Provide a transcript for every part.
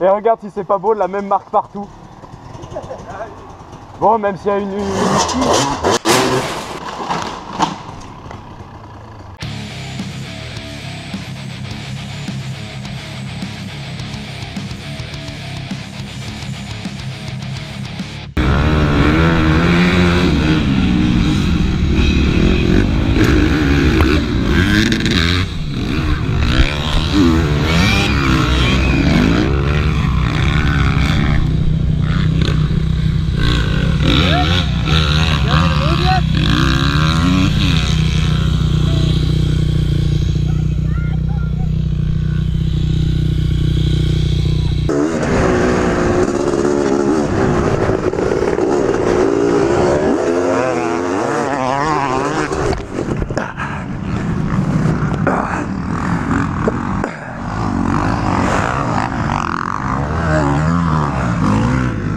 Et regarde si c'est pas beau, la même marque partout. Bon, même s'il y a une...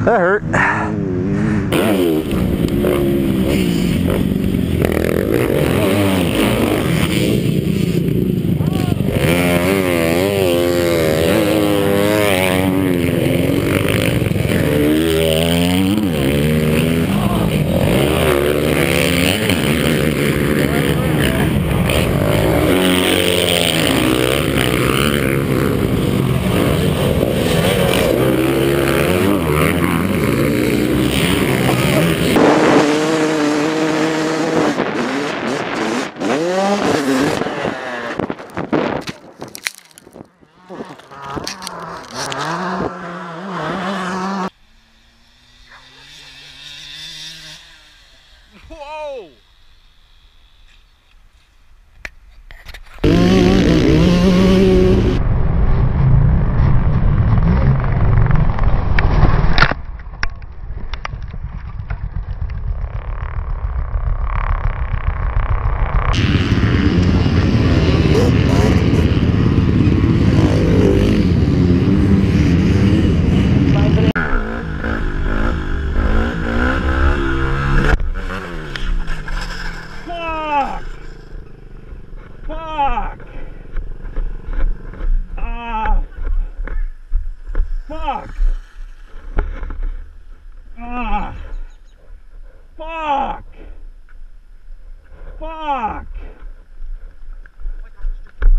That hurt. Whoa!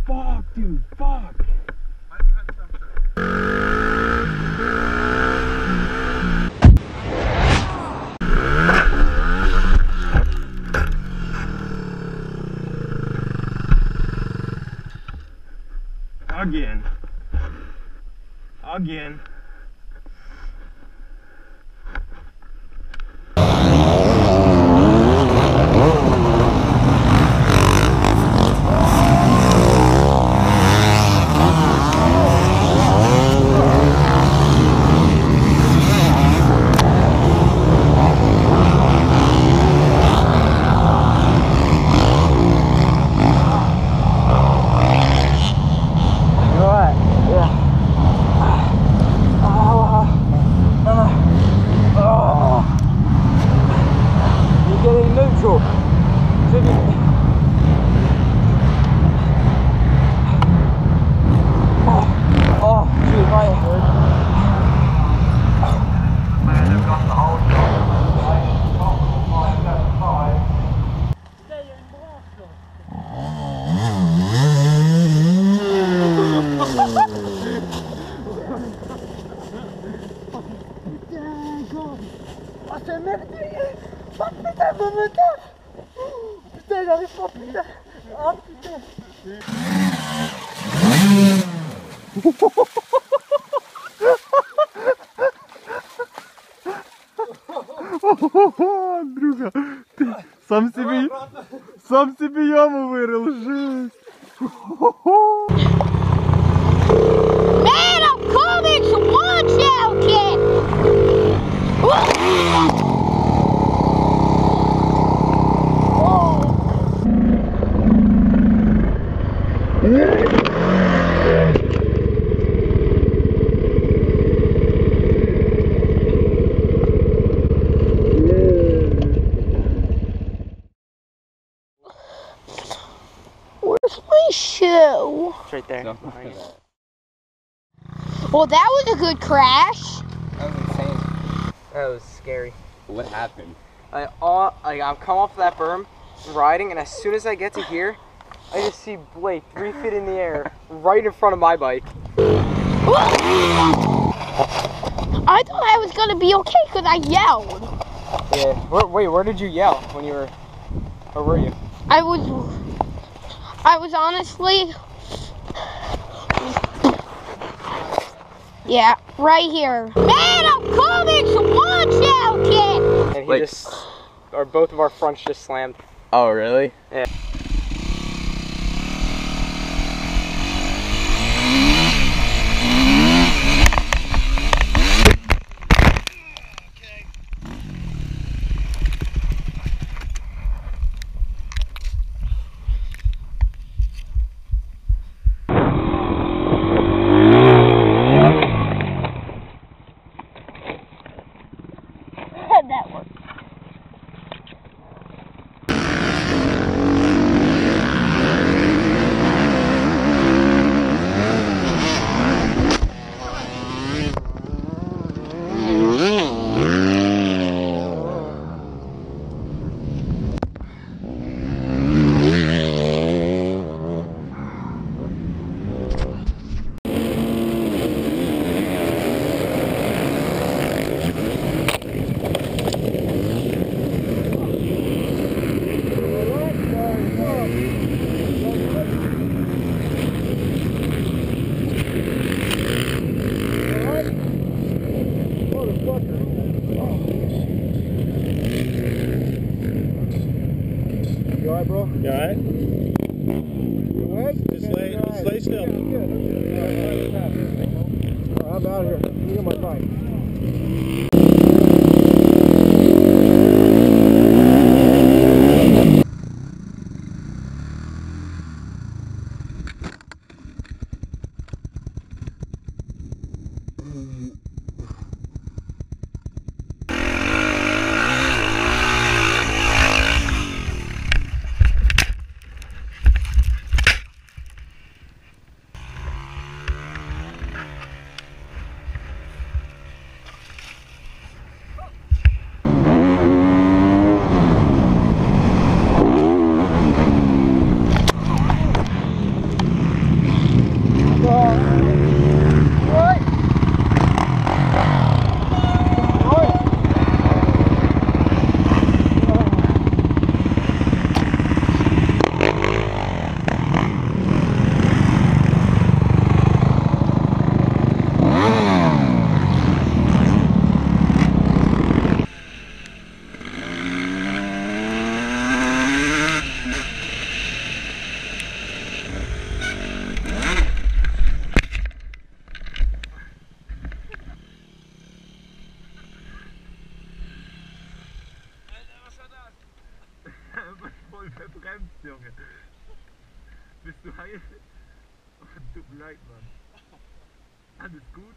Fuck, dude, fuck. Again. Putain, j'arrive pas, putain. Oh putain. Андрюха, ты сам себе яму вырыл, жесть. Man, I'm coming, so watch out, kid. Where's my shoe? It's right there. Well, that was a good crash. That was insane. That was scary. What happened? I'm come off that berm, riding, and as soon as I get to here, I just see Blake 3 feet in the air, right in front of my bike. I thought I was gonna be okay because I yelled. Yeah. Wait, where did you yell when you were? Or were you? I was honestly. Yeah, right here. Man, I'm coming, so watch out, kid! And he just, or both of our fronts just slammed. Oh, really? Yeah. That worked. You alright, bro? You alright? You alright? Just lay still. I'm out here. Let me get my bike. Voll verbremst, Junge. Bist du heil? Oh, tut mir leid, Mann. Alles gut?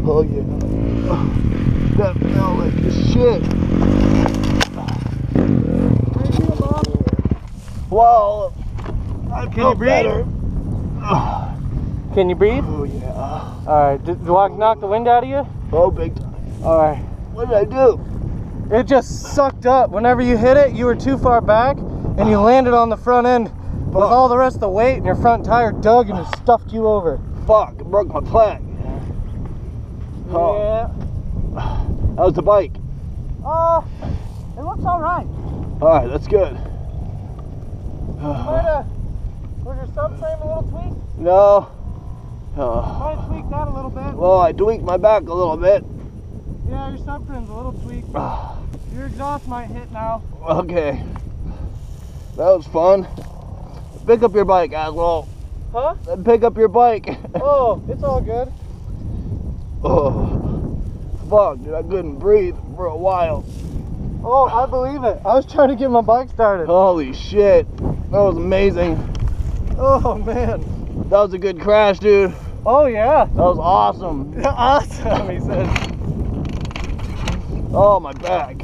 Oh yeah. That felt like shit. Well, I feel better. Can you breathe? Oh yeah. Alright, did I knock the wind out of you? Oh, big time. Alright. What did I do? It just sucked up. Whenever you hit it, you were too far back and you landed on the front end with all the rest of the weight and your front tire dug and it stuffed you over. Fuck, I broke my plank. Oh. Yeah. How's the bike? It looks alright. Alright, that's good. Was your subframe a little tweaked? No. Might have tweaked that a little bit. Well, I tweaked my back a little bit. Yeah, your subframe's a little tweaked. Your exhaust might hit now. Okay. That was fun. Pick up your bike, Aswell. Huh? Pick up your bike. Oh, it's all good. Oh, fuck, dude, I couldn't breathe for a while. Oh, I believe it. I was trying to get my bike started. Holy shit, that was amazing. Oh, man. That was a good crash, dude. Oh, yeah. That was awesome. Awesome, he said. Oh, my back.